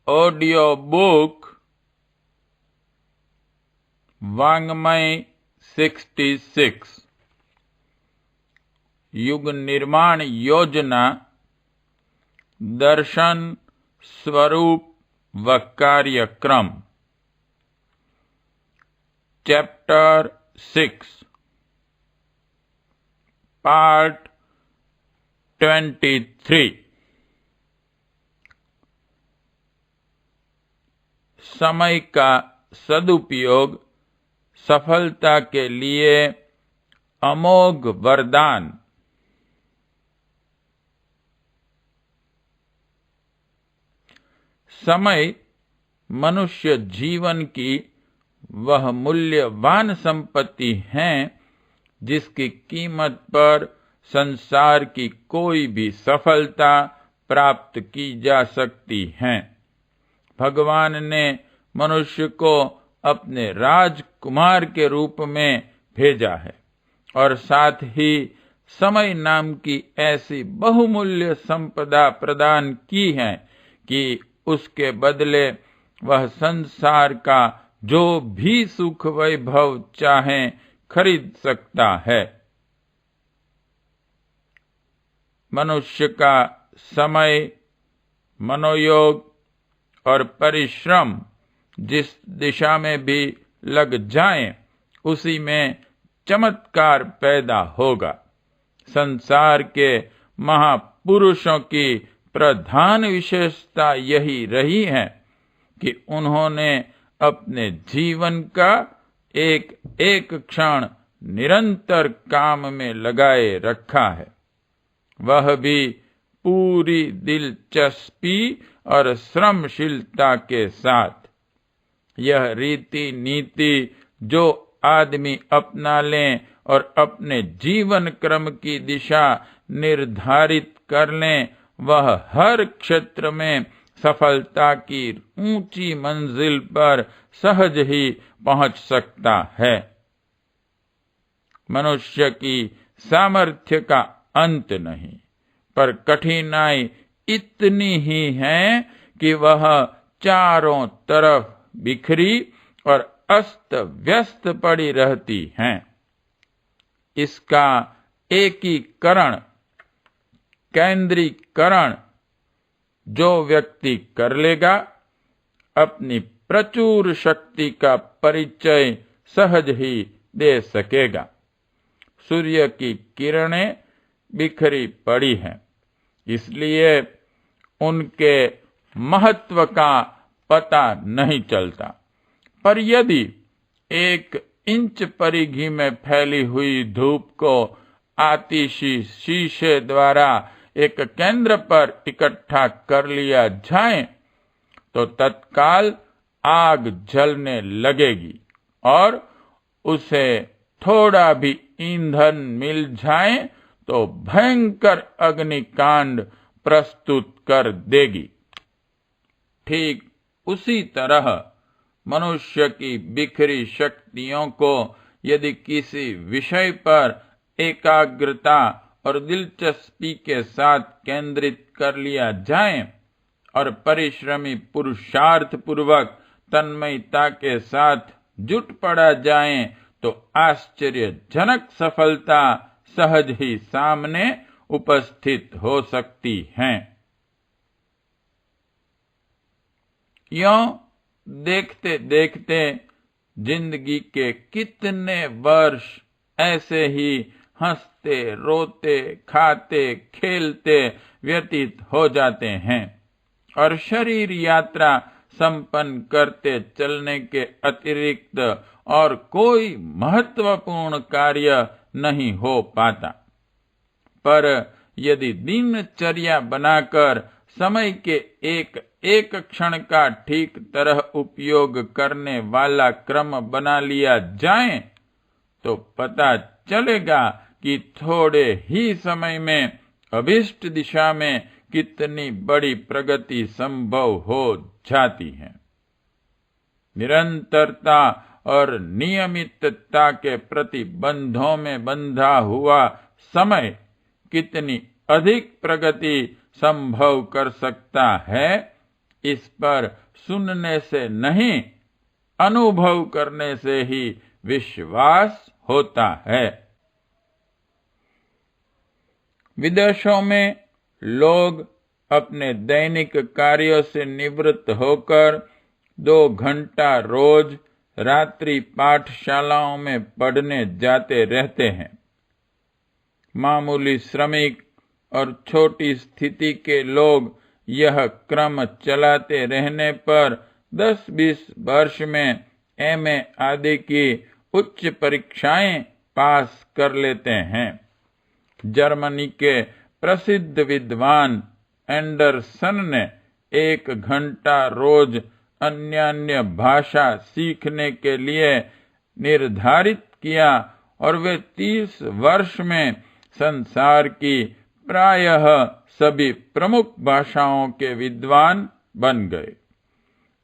Audio book वाङ्मय 66 युग निर्माण योजना दर्शन स्वरूप व कार्यक्रम चैप्टर 6 पार्ट 23 समय का सदुपयोग सफलता के लिए अमोघ वरदान। समय मनुष्य जीवन की वह मूल्यवान संपत्ति है जिसकी कीमत पर संसार की कोई भी सफलता प्राप्त की जा सकती है। भगवान ने मनुष्य को अपने राजकुमार के रूप में भेजा है और साथ ही समय नाम की ऐसी बहुमूल्य संपदा प्रदान की है कि उसके बदले वह संसार का जो भी सुख वैभव चाहे खरीद सकता है। मनुष्य का समय, मनोयोग और परिश्रम जिस दिशा में भी लग जाए उसी में चमत्कार पैदा होगा। संसार के महापुरुषों की प्रधान विशेषता यही रही है कि उन्होंने अपने जीवन का एक एक क्षण निरंतर काम में लगाए रखा है, वह भी पूरी दिलचस्पी और श्रमशीलता के साथ। यह रीति नीति जो आदमी अपना लें और अपने जीवन क्रम की दिशा निर्धारित कर लें, वह हर क्षेत्र में सफलता की ऊंची मंजिल पर सहज ही पहुंच सकता है। मनुष्य की सामर्थ्य का अंत नहीं, पर कठिनाई इतनी ही है कि वह चारों तरफ बिखरी और अस्त व्यस्त पड़ी रहती हैं। इसका एकीकरण, केंद्रीकरण जो व्यक्ति कर लेगा, अपनी प्रचुर शक्ति का परिचय सहज ही दे सकेगा। सूर्य की किरणें बिखरी पड़ी हैं, इसलिए उनके महत्व का पता नहीं चलता, पर यदि 1 इंच परिधि में फैली हुई धूप को आतिशी शीशे द्वारा एक केंद्र पर इकट्ठा कर लिया जाए तो तत्काल आग जलने लगेगी और उसे थोड़ा भी ईंधन मिल जाए तो भयंकर अग्निकांड प्रस्तुत कर देगी। ठीक उसी तरह मनुष्य की बिखरी शक्तियों को यदि किसी विषय पर एकाग्रता और दिलचस्पी के साथ केंद्रित कर लिया जाए और परिश्रमी पुरुषार्थ पूर्वक तन्मयता के साथ जुट पड़ा जाए तो आश्चर्यजनक सफलता सहज ही सामने उपस्थित हो सकती है। यों देखते देखते जिंदगी के कितने वर्ष ऐसे ही हंसते, रोते, खाते, खेलते व्यतीत हो जाते हैं और शरीर यात्रा संपन्न करते चलने के अतिरिक्त और कोई महत्वपूर्ण कार्य नहीं हो पाता। पर यदि दिनचर्या बनाकर समय के एक एक क्षण का ठीक तरह उपयोग करने वाला क्रम बना लिया जाए तो पता चलेगा कि थोड़े ही समय में अभीष्ट दिशा में कितनी बड़ी प्रगति संभव हो जाती है। निरंतरता और नियमितता के प्रतिबंधों में बंधा हुआ समय कितनी अधिक प्रगति संभव कर सकता है, इस पर सुनने से नहीं, अनुभव करने से ही विश्वास होता है। विदेशों में लोग अपने दैनिक कार्यों से निवृत्त होकर 2 घंटा रोज रात्रि पाठशालाओं में पढ़ने जाते रहते हैं। मामूली श्रमिक और छोटी स्थिति के लोग यह क्रम चलाते रहने पर 10-20 वर्ष में एमए आदि की उच्च परीक्षाएं पास कर लेते हैं। जर्मनी के प्रसिद्ध विद्वान एंडरसन ने 1 घंटा रोज अन्य भाषा सीखने के लिए निर्धारित किया और वे 30 वर्ष में संसार की प्रायः सभी प्रमुख भाषाओं के विद्वान बन गए।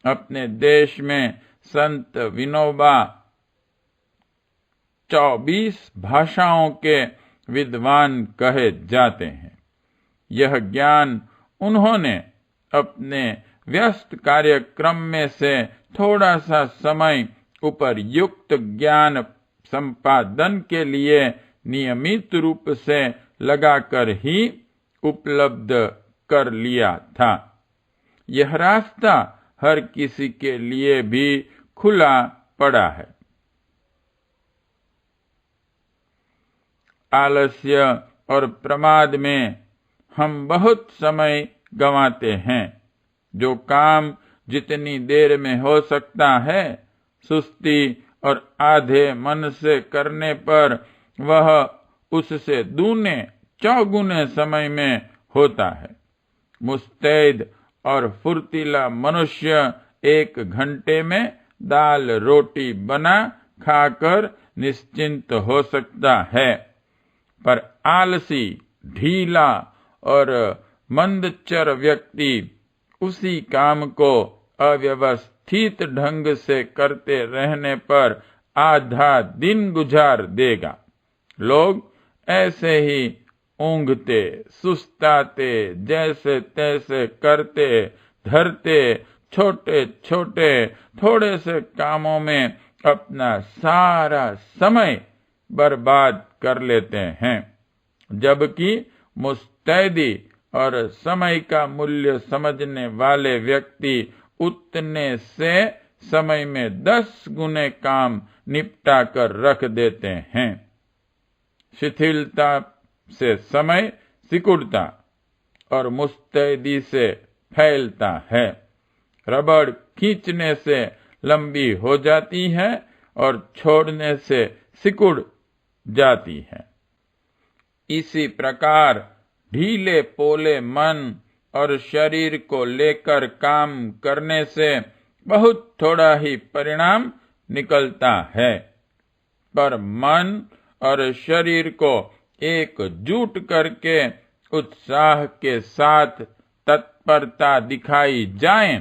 अपने देश में संत विनोबा 24 भाषाओं के विद्वान कहे जाते हैं। यह ज्ञान उन्होंने अपने व्यस्त कार्यक्रम में से थोड़ा सा समय उपयुक्त ज्ञान संपादन के लिए नियमित रूप से लगाकर ही उपलब्ध कर लिया था। यह रास्ता हर किसी के लिए भी खुला पड़ा है। आलस्य और प्रमाद में हम बहुत समय गंवाते हैं। जो काम जितनी देर में हो सकता है, सुस्ती और आधे मन से करने पर वह उससे दूने चौगुने समय में होता है। मुस्तैद और फुर्तीला मनुष्य 1 घंटे में दाल रोटी बना खाकर निश्चिंत हो सकता है, पर आलसी, ढीला और मंदचर व्यक्ति उसी काम को अव्यवस्थित ढंग से करते रहने पर आधा दिन गुजार देगा। लोग ऐसे ही ऊंघते, सुस्ताते, जैसे तैसे करते धरते छोटे छोटे थोड़े से कामों में अपना सारा समय बर्बाद कर लेते हैं, जबकि मुस्तैदी और समय का मूल्य समझने वाले व्यक्ति उतने से समय में 10 गुने काम निपटा कर रख देते हैं। शिथिलता से समय सिकुड़ता और मुस्तैदी से फैलता है। रबड़ खींचने से लंबी हो जाती है और छोड़ने से सिकुड़ जाती है। इसी प्रकार ढीले पोले मन और शरीर को लेकर काम करने से बहुत थोड़ा ही परिणाम निकलता है, पर मन और शरीर को एकजुट करके उत्साह के साथ तत्परता दिखाई जाए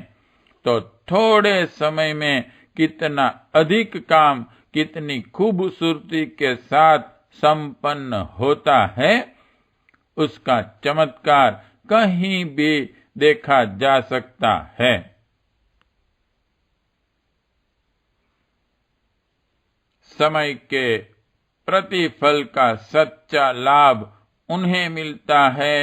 तो थोड़े समय में कितना अधिक काम कितनी खूबसूरती के साथ संपन्न होता है, उसका चमत्कार कहीं भी देखा जा सकता है। समय के प्रतिफल का सच्चा लाभ उन्हें मिलता है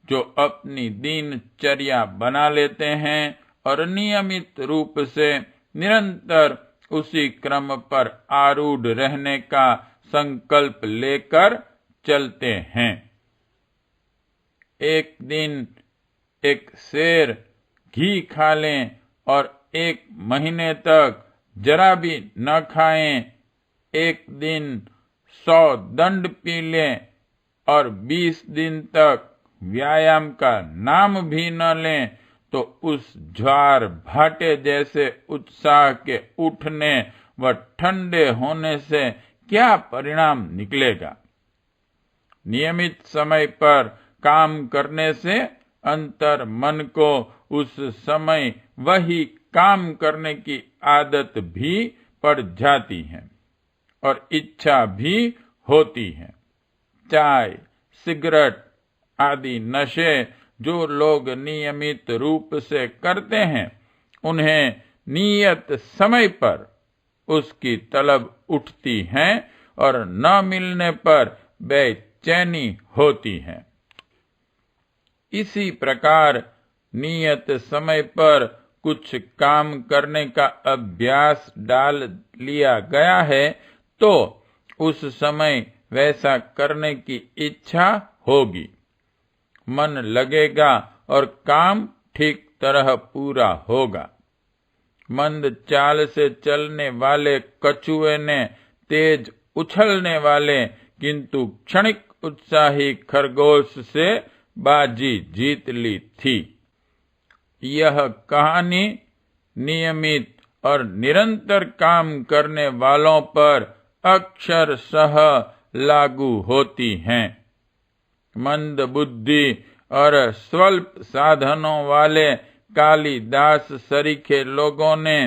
जो अपनी दिनचर्या बना लेते हैं और नियमित रूप से निरंतर उसी क्रम पर आरूढ़ रहने का संकल्प लेकर चलते हैं। एक दिन एक सेर घी खा लें और 1 महीने तक जरा भी न खाएं, एक दिन 100 दंड पी लें और 20 दिन तक व्यायाम का नाम भी न लें, तो उस ज्वार भाटे जैसे उत्साह के उठने व ठंडे होने से क्या परिणाम निकलेगा। नियमित समय पर काम करने से अंतर मन को उस समय वही काम करने की आदत भी पड़ जाती है और इच्छा भी होती है। चाय, सिगरेट आदि नशे जो लोग नियमित रूप से करते हैं उन्हें नियत समय पर उसकी तलब उठती है और न मिलने पर बेचैनी होती है। इसी प्रकार नियत समय पर कुछ काम करने का अभ्यास डाल लिया गया है तो उस समय वैसा करने की इच्छा होगी, मन लगेगा और काम ठीक तरह पूरा होगा। मंद चाल से चलने वाले कछुए ने तेज उछलने वाले किंतु क्षणिक उत्साही खरगोश से बाजी जीत ली थी। यह कहानी नियमित और निरंतर काम करने वालों पर अक्षरशः लागू होती हैं। मंद बुद्धि और स्वल्प साधनों वाले कालिदास सरीखे लोगों ने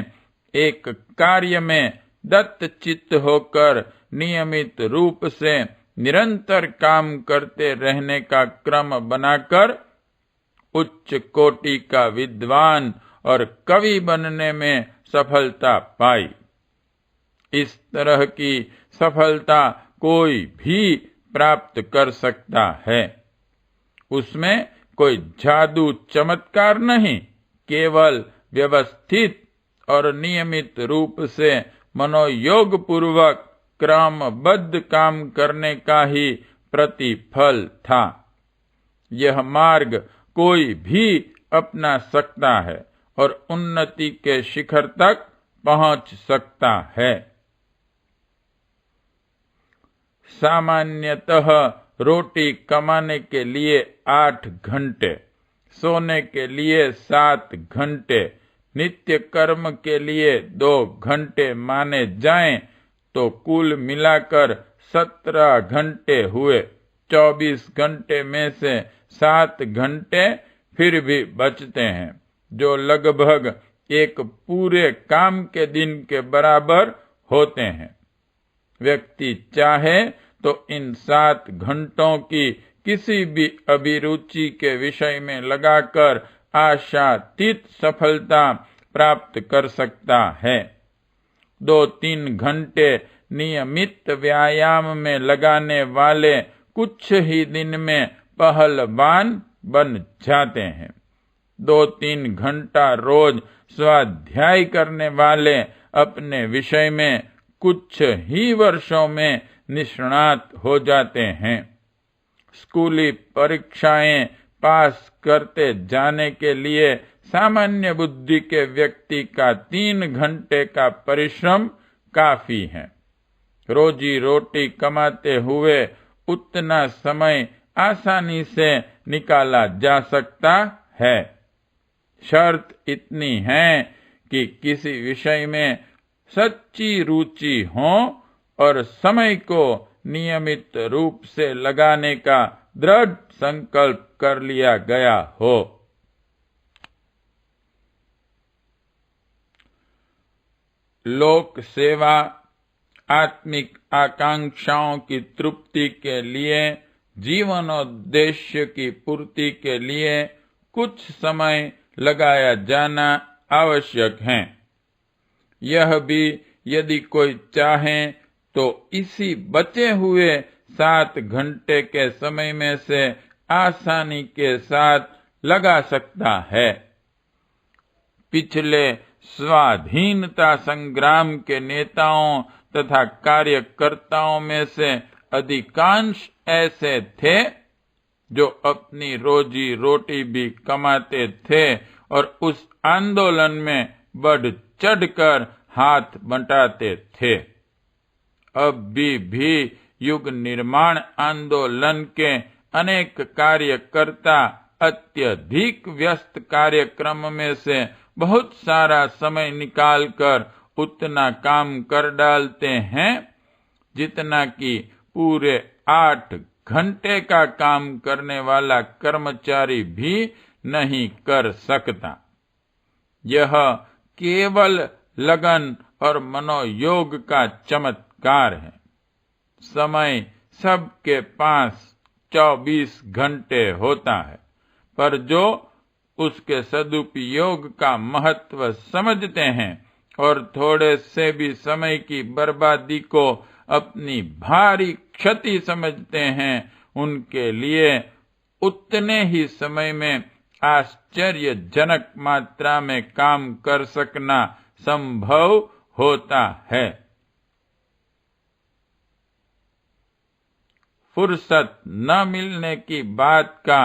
एक कार्य में दत्तचित्त होकर नियमित रूप से निरंतर काम करते रहने का क्रम बनाकर उच्च कोटि का विद्वान और कवि बनने में सफलता पाई। इस तरह की सफलता कोई भी प्राप्त कर सकता है। उसमें कोई जादू चमत्कार नहीं, केवल व्यवस्थित और नियमित रूप से मनोयोग पूर्वक क्रमबद्ध काम करने का ही प्रतिफल था। यह मार्ग कोई भी अपना सकता है और उन्नति के शिखर तक पहुंच सकता है। सामान्यतः रोटी कमाने के लिए 8 घंटे, सोने के लिए 7 घंटे, नित्य कर्म के लिए 2 घंटे माने जाएं तो कुल मिलाकर 17 घंटे हुए। 24 घंटे में से 7 घंटे फिर भी बचते हैं, जो लगभग एक पूरे काम के दिन के बराबर होते हैं। व्यक्ति चाहे तो इन 7 घंटों की किसी भी अभिरुचि के विषय में लगाकर आशातीत सफलता प्राप्त कर सकता है। 2-3 घंटे नियमित व्यायाम में लगाने वाले कुछ ही दिन में पहलवान बन जाते हैं। 2-3 घंटा रोज स्वाध्याय करने वाले अपने विषय में कुछ ही वर्षों में निष्णात हो जाते हैं। स्कूली परीक्षाएं पास करते जाने के लिए सामान्य बुद्धि के व्यक्ति का 3 घंटे का परिश्रम काफी है। रोजी रोटी कमाते हुए उतना समय आसानी से निकाला जा सकता है। शर्त इतनी है कि किसी विषय में सच्ची रुचि हो और समय को नियमित रूप से लगाने का दृढ़ संकल्प कर लिया गया हो। लोक सेवा आत्मिक आकांक्षाओं की तृप्ति के लिए, जीवनोद्देश्य की पूर्ति के लिए कुछ समय लगाया जाना आवश्यक है। यह भी यदि कोई चाहे तो इसी बचे हुए 7 घंटे के समय में से आसानी के साथ लगा सकता है। पिछले स्वाधीनता संग्राम के नेताओं तथा कार्यकर्ताओं में से अधिकांश ऐसे थे जो अपनी रोजी रोटी भी कमाते थे और उस आंदोलन में बढ़ चढ़कर हाथ बंटाते थे। अब भी युग निर्माण आंदोलन के अनेक कार्यकर्ता अत्यधिक व्यस्त कार्यक्रम में से बहुत सारा समय निकालकर उतना काम कर डालते हैं जितना कि पूरे 8 घंटे का काम करने वाला कर्मचारी भी नहीं कर सकता। यह केवल लगन और मनोयोग का चमत्कार है। समय सबके पास 24 घंटे होता है, पर जो उसके सदुपयोग का महत्व समझते हैं और थोड़े से भी समय की बर्बादी को अपनी भारी क्षति समझते हैं, उनके लिए उतने ही समय में आश्चर्यजनक मात्रा में काम कर सकना संभव होता है। फुर्सत न मिलने की बात का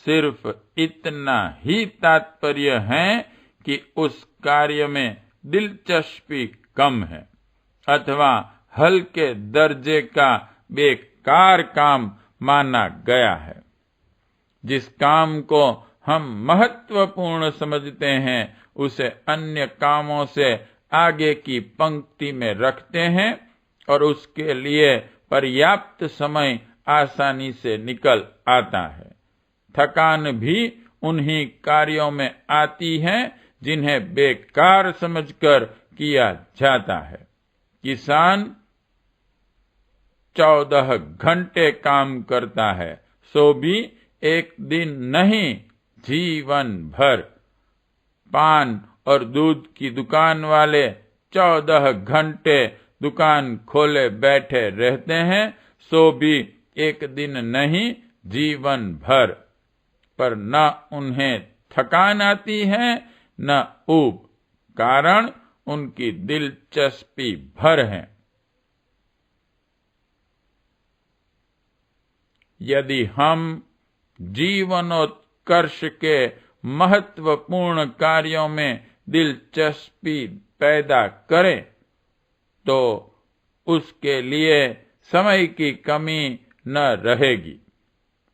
सिर्फ इतना ही तात्पर्य है कि उस कार्य में दिलचस्पी कम है अथवा हल्के दर्जे का बेकार काम माना गया है। जिस काम को हम महत्वपूर्ण समझते हैं उसे अन्य कामों से आगे की पंक्ति में रखते हैं और उसके लिए पर्याप्त समय आसानी से निकल आता है। थकान भी उन्हीं कार्यों में आती है जिन्हें बेकार समझकर किया जाता है। किसान 14 घंटे काम करता है, सो भी एक दिन नहीं, जीवन भर। पान और दूध की दुकान वाले 14 घंटे दुकान खोले बैठे रहते हैं, सो भी एक दिन नहीं, जीवन भर। पर न उन्हें थकान आती है न ऊब, कारण उनकी दिलचस्पी भर है। यदि हम जीवनोत्कर्ष के महत्वपूर्ण कार्यों में दिलचस्पी पैदा करें तो उसके लिए समय की कमी न रहेगी।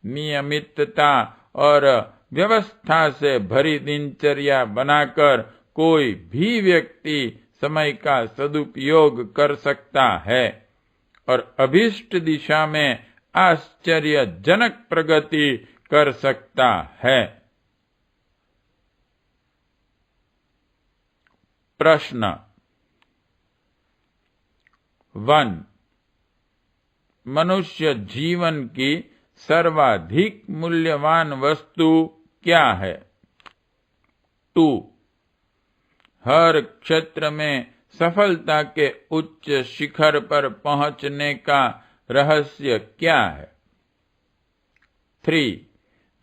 नियमितता और व्यवस्था से भरी दिनचर्या बनाकर कोई भी व्यक्ति समय का सदुपयोग कर सकता है और अभीष्ट दिशा में आश्चर्यजनक प्रगति कर सकता है। प्रश्न 1. मनुष्य जीवन की सर्वाधिक मूल्यवान वस्तु क्या है? 2. हर क्षेत्र में सफलता के उच्च शिखर पर पहुंचने का रहस्य क्या है? 3.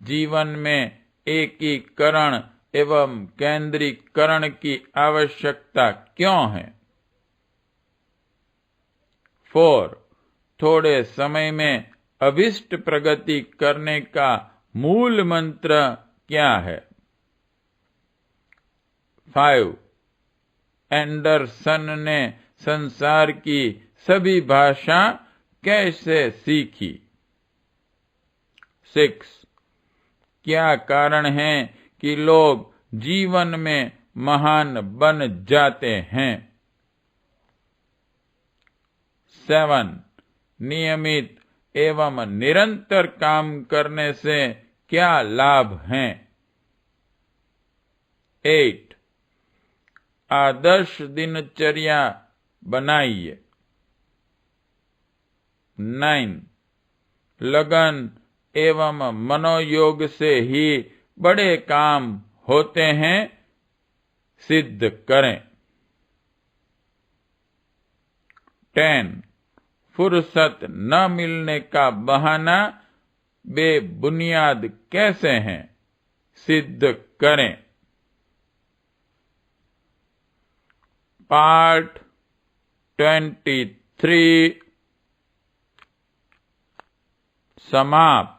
जीवन में एकीकरण एवं केंद्रीकरण की आवश्यकता क्यों है? 4. थोड़े समय में अभिष्ट प्रगति करने का मूल मंत्र क्या है? 5. एंडरसन ने संसार की सभी भाषा कैसे सीखी? 6. क्या कारण है कि लोग जीवन में महान बन जाते हैं? 7. नियमित एवं निरंतर काम करने से क्या लाभ हैं? 8. आदर्श दिनचर्या बनाइए। 9. लगन एवं मनोयोग से ही बड़े काम होते हैं, सिद्ध करें। 10. फुर्सत न मिलने का बहाना बेबुनियाद कैसे हैं, सिद्ध करें। पार्ट 23 समाप्त।